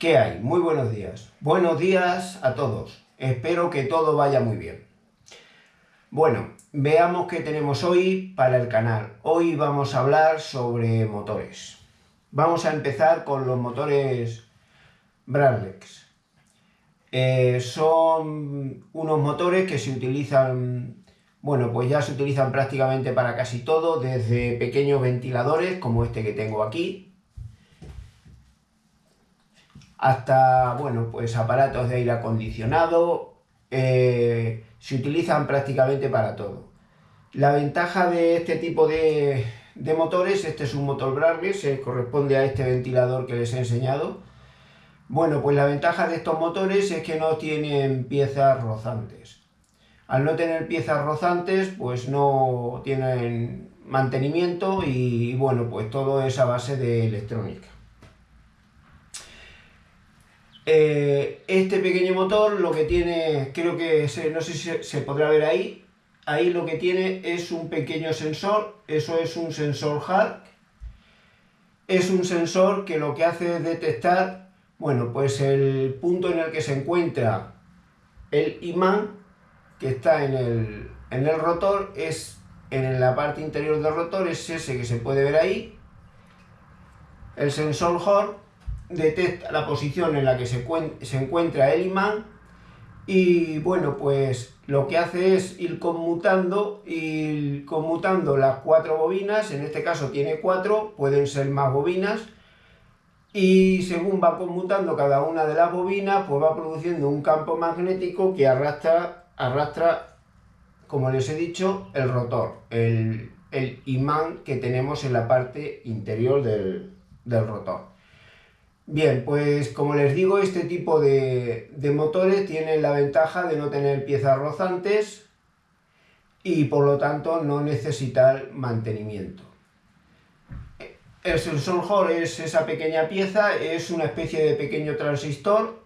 ¿Qué hay? Muy buenos días. Buenos días a todos. Espero que todo vaya muy bien. Bueno, veamos qué tenemos hoy para el canal. Hoy vamos a hablar sobre motores. Vamos a empezar con los motores Bralex. Son unos motores que se utilizan, bueno, pues ya se utilizan prácticamente para casi todo, desde pequeños ventiladores como este que tengo aquí, hasta, bueno, pues aparatos de aire acondicionado. Se utilizan prácticamente para todo. La ventaja de este tipo de motores, este es un motor Bralex, se corresponde a este ventilador que les he enseñado. Bueno, pues la ventaja de estos motores es que no tienen piezas rozantes. Al no tener piezas rozantes, pues no tienen mantenimiento y bueno, pues todo es a base de electrónica. Este pequeño motor lo que tiene, creo que no sé si se podrá ver ahí lo que tiene es un pequeño sensor, eso es un sensor HARC. Es un sensor que lo que hace es detectar, bueno, pues el punto en el que se encuentra el imán que está en el rotor, es en la parte interior del rotor, es ese que se puede ver ahí. El sensor HARC detecta la posición en la que se encuentra el imán y bueno, pues lo que hace es ir conmutando las 4 bobinas. En este caso tiene 4, pueden ser más bobinas, y según va conmutando cada una de las bobinas, pues va produciendo un campo magnético que arrastra, como les he dicho, el rotor, el imán que tenemos en la parte interior del rotor. Bien, pues como les digo, este tipo de motores tienen la ventaja de no tener piezas rozantes y por lo tanto no necesitar mantenimiento. El sensor HARC es esa pequeña pieza, es una especie de pequeño transistor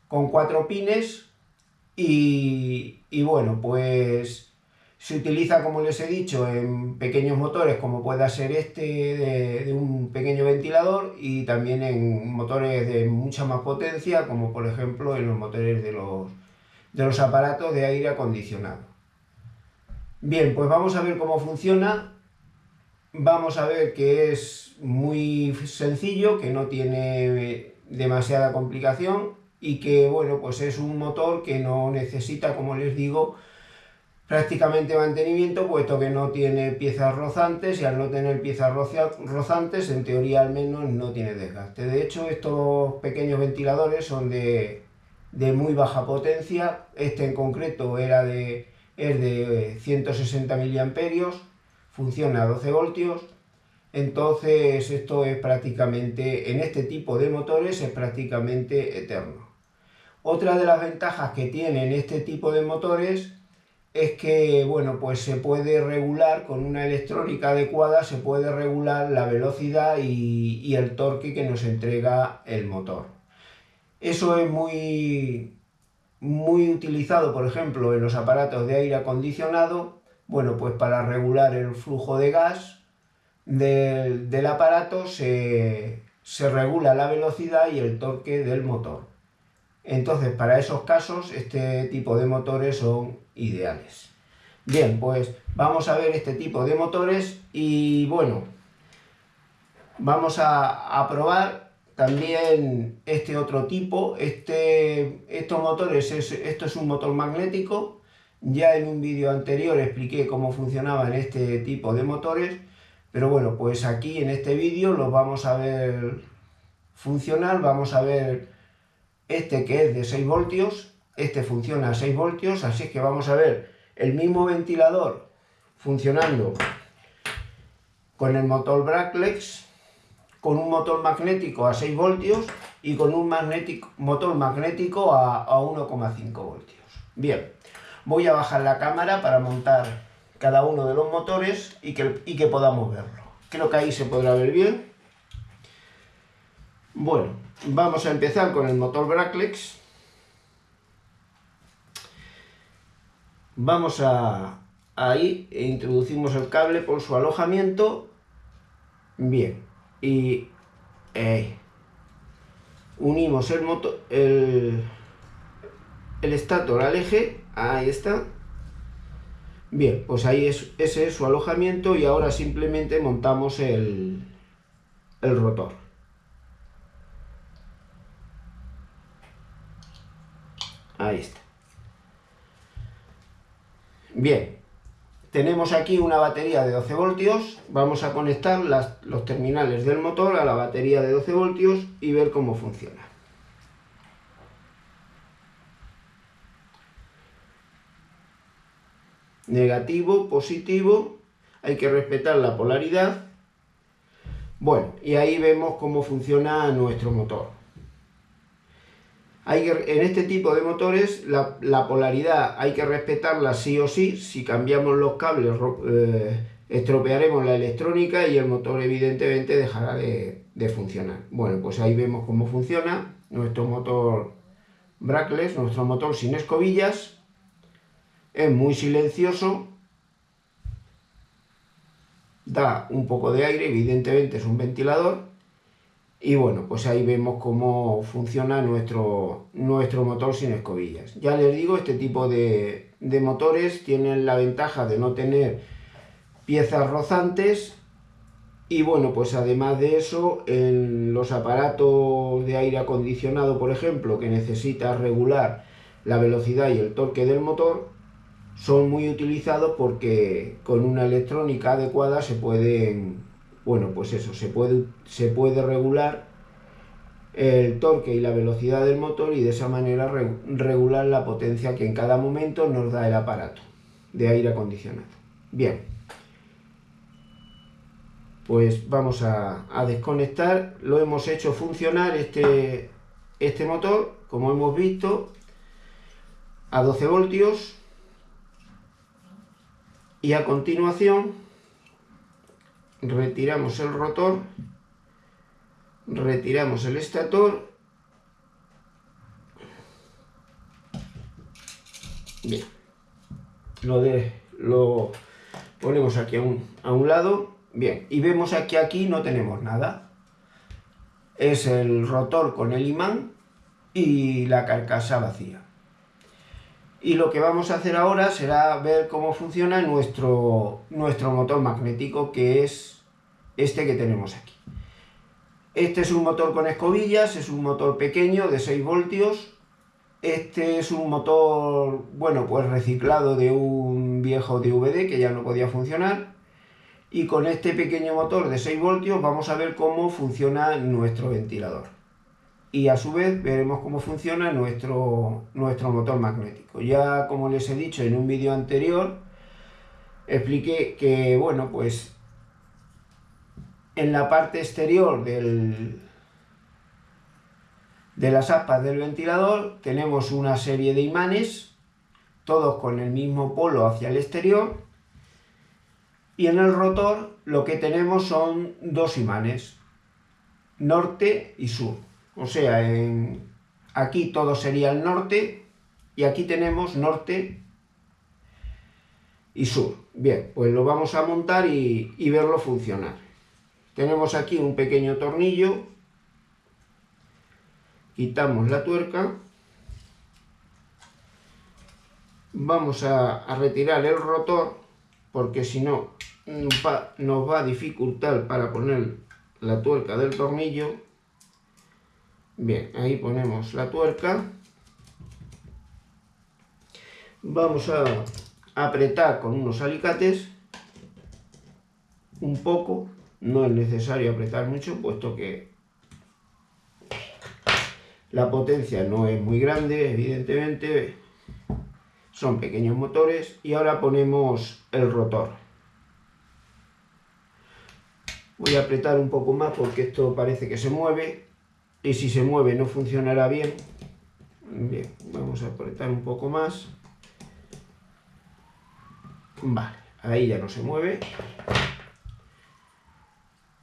con 4 pines y bueno, pues se utiliza, como les he dicho, en pequeños motores como pueda ser este de un pequeño ventilador, y también en motores de mucha más potencia, como por ejemplo en los motores de los aparatos de aire acondicionado. Bien, pues vamos a ver cómo funciona. Vamos a ver que es muy sencillo, que no tiene demasiada complicación y que, bueno, pues es un motor que no necesita, como les digo, prácticamente mantenimiento, puesto que no tiene piezas rozantes, y al no tener piezas rozantes, en teoría al menos, no tiene desgaste. De hecho, estos pequeños ventiladores son de muy baja potencia. Este en concreto es de 160 miliamperios, funciona a 12 voltios. Entonces esto es prácticamente, en este tipo de motores es prácticamente eterno. Otra de las ventajas que tienen este tipo de motores es que, bueno, pues se puede regular con una electrónica adecuada, se puede regular la velocidad y el torque que nos entrega el motor. Eso es muy utilizado, por ejemplo, en los aparatos de aire acondicionado, bueno, pues para regular el flujo de gas del aparato se regula la velocidad y el torque del motor. Entonces, para esos casos, este tipo de motores son ideales. Bien, pues vamos a ver este tipo de motores y bueno, vamos a probar también este otro tipo. Estos motores, esto es un motor magnético. Ya en un vídeo anterior expliqué cómo funcionaban este tipo de motores, pero bueno, pues aquí en este vídeo los vamos a ver funcionar. Vamos a ver este, que es de 6 voltios, este funciona a 6 voltios, así que vamos a ver el mismo ventilador funcionando con el motor Bralex, con un motor magnético a 6 voltios y con un motor magnético a 1,5 voltios. Bien, voy a bajar la cámara para montar cada uno de los motores y que podamos verlo. Creo que ahí se podrá ver bien. Bueno, vamos a empezar con el motor Bralex. Vamos ahí e introducimos el cable por su alojamiento. Bien, y unimos el motor, el estator al eje, ahí está. Bien, pues ahí ese es su alojamiento y ahora simplemente montamos el rotor. Ahí está. Bien, tenemos aquí una batería de 12 voltios. Vamos a conectar los terminales del motor a la batería de 12 voltios y ver cómo funciona. Negativo, positivo, hay que respetar la polaridad. Bueno, y ahí vemos cómo funciona nuestro motor. En este tipo de motores la polaridad hay que respetarla sí o sí. Si cambiamos los cables estropearemos la electrónica y el motor evidentemente dejará de funcionar. Bueno, pues ahí vemos cómo funciona nuestro motor brushless, nuestro motor sin escobillas. Es muy silencioso, da un poco de aire, evidentemente es un ventilador. Y bueno, pues ahí vemos cómo funciona nuestro motor sin escobillas. Ya les digo, este tipo de motores tienen la ventaja de no tener piezas rozantes. Y bueno, pues además de eso, en los aparatos de aire acondicionado, por ejemplo, que necesita regular la velocidad y el torque del motor, son muy utilizados porque con una electrónica adecuada se pueden, bueno, pues eso, se puede regular el torque y la velocidad del motor y de esa manera regular la potencia que en cada momento nos da el aparato de aire acondicionado. Bien, pues vamos a desconectar. Lo hemos hecho funcionar este motor, como hemos visto, a 12 voltios. Y a continuación retiramos el rotor, retiramos el estator. Bien, lo ponemos aquí a un lado. Bien, y vemos que aquí no tenemos nada. Es el rotor con el imán y la carcasa vacía. Y lo que vamos a hacer ahora será ver cómo funciona nuestro motor magnético, que es este que tenemos aquí. Este es un motor con escobillas, es un motor pequeño de 6 voltios. Este es un motor, bueno, pues reciclado de un viejo DVD que ya no podía funcionar. Y con este pequeño motor de 6 voltios vamos a ver cómo funciona nuestro ventilador. Y a su vez veremos cómo funciona nuestro motor magnético. Ya como les he dicho en un vídeo anterior, expliqué que, bueno, pues en la parte exterior de las aspas del ventilador tenemos una serie de imanes, todos con el mismo polo hacia el exterior. Y en el rotor lo que tenemos son dos imanes, norte y sur. O sea, aquí todo sería el norte y aquí tenemos norte y sur. Bien, pues lo vamos a montar y verlo funcionar. Tenemos aquí un pequeño tornillo, quitamos la tuerca, vamos a retirar el rotor porque si no nos va a dificultar para poner la tuerca del tornillo. Bien, ahí ponemos la tuerca. Vamos a apretar con unos alicates un poco, no es necesario apretar mucho puesto que la potencia no es muy grande, evidentemente son pequeños motores. Y ahora ponemos el rotor. Voy a apretar un poco más porque esto parece que se mueve y si se mueve no funcionará bien. Bien, vamos a apretar un poco más. Vale, ahí ya no se mueve.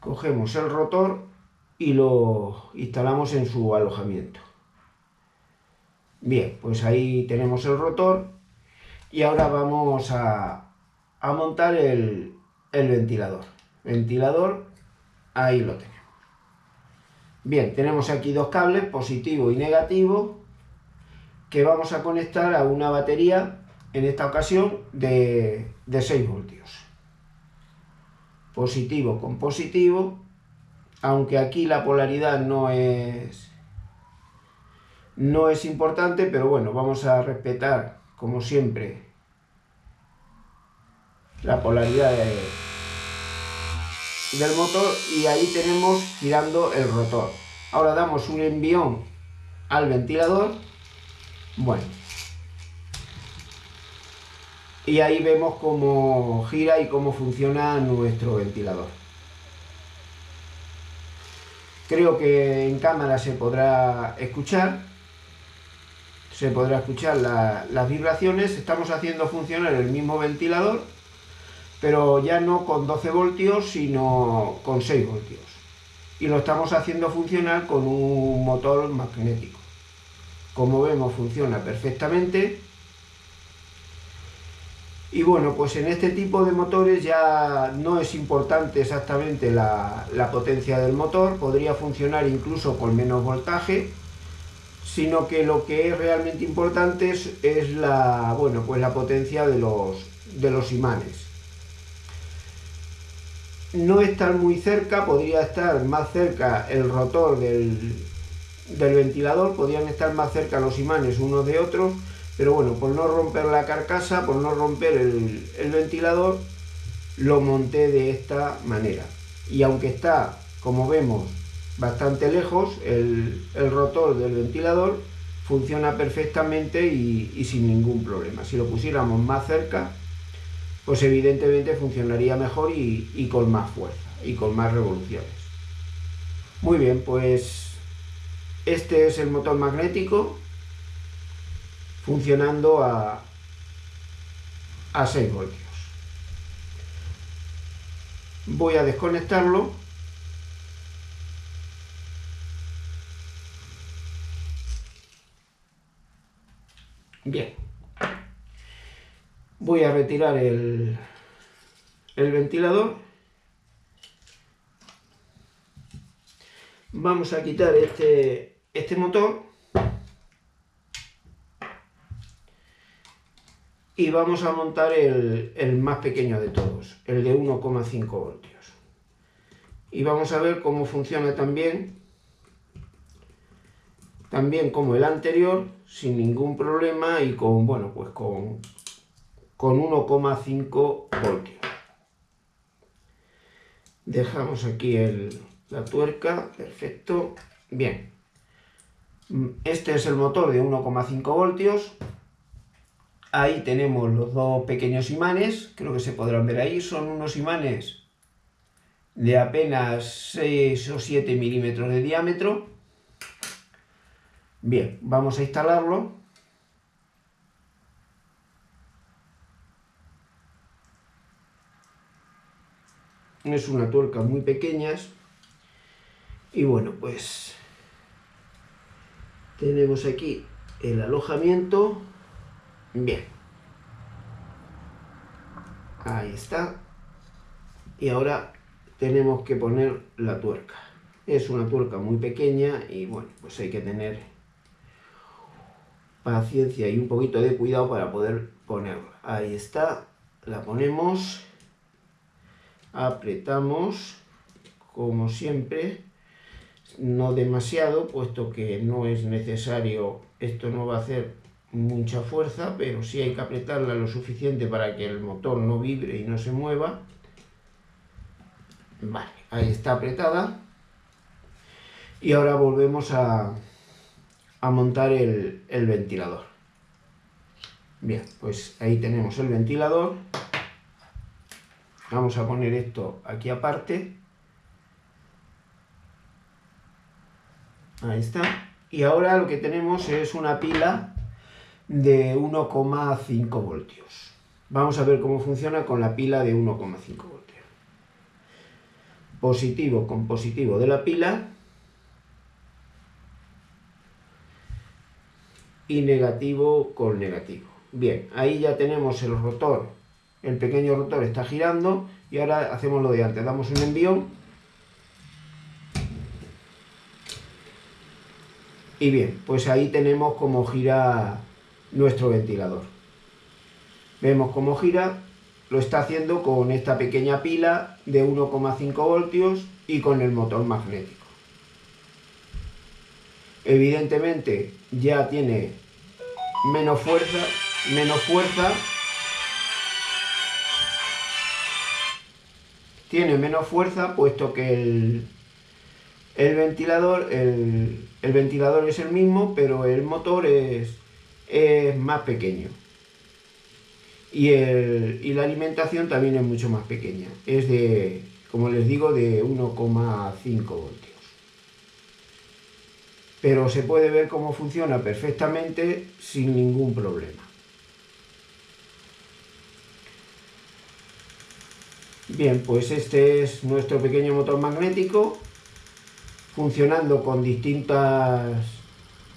Cogemos el rotor y lo instalamos en su alojamiento. Bien, pues ahí tenemos el rotor y ahora vamos a montar el ventilador. Ventilador, ahí lo tenemos. Bien, tenemos aquí dos cables, positivo y negativo, que vamos a conectar a una batería, en esta ocasión, de 6 voltios. Positivo con positivo, aunque aquí la polaridad no es importante, pero bueno, vamos a respetar, como siempre, la polaridad del motor, y ahí tenemos girando el rotor. Ahora damos un envión al ventilador, bueno, y ahí vemos cómo gira y cómo funciona nuestro ventilador. Creo que en cámara se podrá escuchar las vibraciones. Estamos haciendo funcionar el mismo ventilador, pero ya no con 12 voltios, sino con 6 voltios. Y lo estamos haciendo funcionar con un motor magnético. Como vemos, funciona perfectamente. Y bueno, pues en este tipo de motores ya no es importante exactamente la potencia del motor, podría funcionar incluso con menos voltaje, sino que lo que es realmente importante es la potencia de los imanes. No estar muy cerca, podría estar más cerca el rotor del ventilador, podrían estar más cerca los imanes unos de otros, pero bueno, por no romper la carcasa, por no romper el ventilador, lo monté de esta manera. Y aunque está, como vemos, bastante lejos, el rotor del ventilador funciona perfectamente y sin ningún problema. Si lo pusiéramos más cerca, pues evidentemente funcionaría mejor y con más fuerza y con más revoluciones. Muy bien, pues este es el motor magnético funcionando a 6 voltios. Voy a desconectarlo. Bien. Voy a retirar el ventilador. Vamos a quitar este motor. Y vamos a montar el más pequeño de todos, el de 1,5 voltios. Y vamos a ver cómo funciona también como el anterior, sin ningún problema y con 1,5 voltios. Dejamos aquí la tuerca, perfecto. Bien, este es el motor de 1,5 voltios. Ahí tenemos los dos pequeños imanes, creo que se podrán ver ahí, son unos imanes de apenas 6 o 7 milímetros de diámetro. Bien, vamos a instalarlo. Es una tuerca muy pequeña. Y bueno, pues tenemos aquí el alojamiento. Bien, ahí está. Y ahora tenemos que poner la tuerca. Es una tuerca muy pequeña y bueno, pues hay que tener paciencia y un poquito de cuidado para poder ponerla. Ahí está, la ponemos, apretamos, como siempre, no demasiado, puesto que no es necesario, esto no va a hacer mucha fuerza, pero sí hay que apretarla lo suficiente para que el motor no vibre y no se mueva. Vale, ahí está apretada. Y ahora volvemos a montar el ventilador. Bien, pues ahí tenemos el ventilador. Vamos a poner esto aquí aparte. Ahí está. Y ahora lo que tenemos es una pila de 1,5 voltios. Vamos a ver cómo funciona con la pila de 1,5 voltios. Positivo con positivo de la pila y negativo con negativo. Bien, ahí ya tenemos el rotor, el pequeño rotor está girando y ahora hacemos lo de antes, damos un envión Y bien, pues ahí tenemos cómo gira nuestro ventilador. Vemos cómo gira, lo está haciendo con esta pequeña pila de 1,5 voltios y con el motor magnético. Evidentemente ya tiene menos fuerza, tiene menos fuerza puesto que el ventilador es el mismo, pero el motor es más pequeño. Y la alimentación también es mucho más pequeña. Es de, como les digo, de 1,5 voltios. Pero se puede ver cómo funciona perfectamente sin ningún problema. Bien, pues este es nuestro pequeño motor magnético funcionando con distintas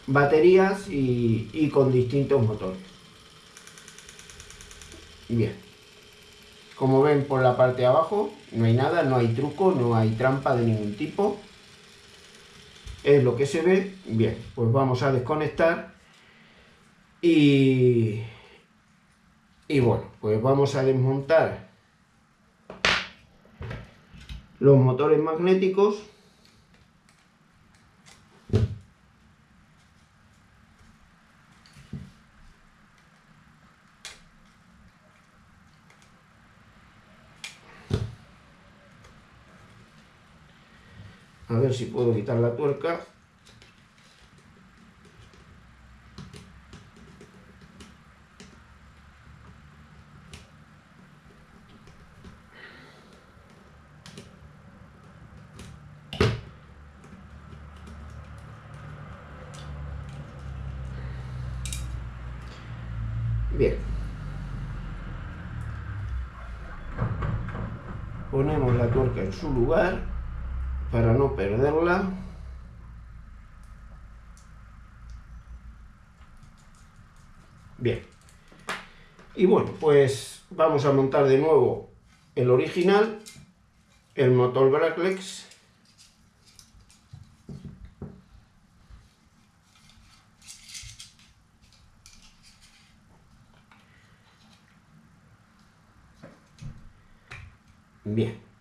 baterías y con distintos motores. Bien, como ven por la parte de abajo no hay nada, no hay truco, no hay trampa de ningún tipo. Es lo que se ve. Bien, pues vamos a desconectar y bueno, pues vamos a desmontar los motores magnéticos. A ver si puedo quitar la tuerca. Bien. Ponemos la tuerca en su lugar para no perderla. Bien. Y bueno, pues vamos a montar de nuevo el original, el motor Braclex. Bien.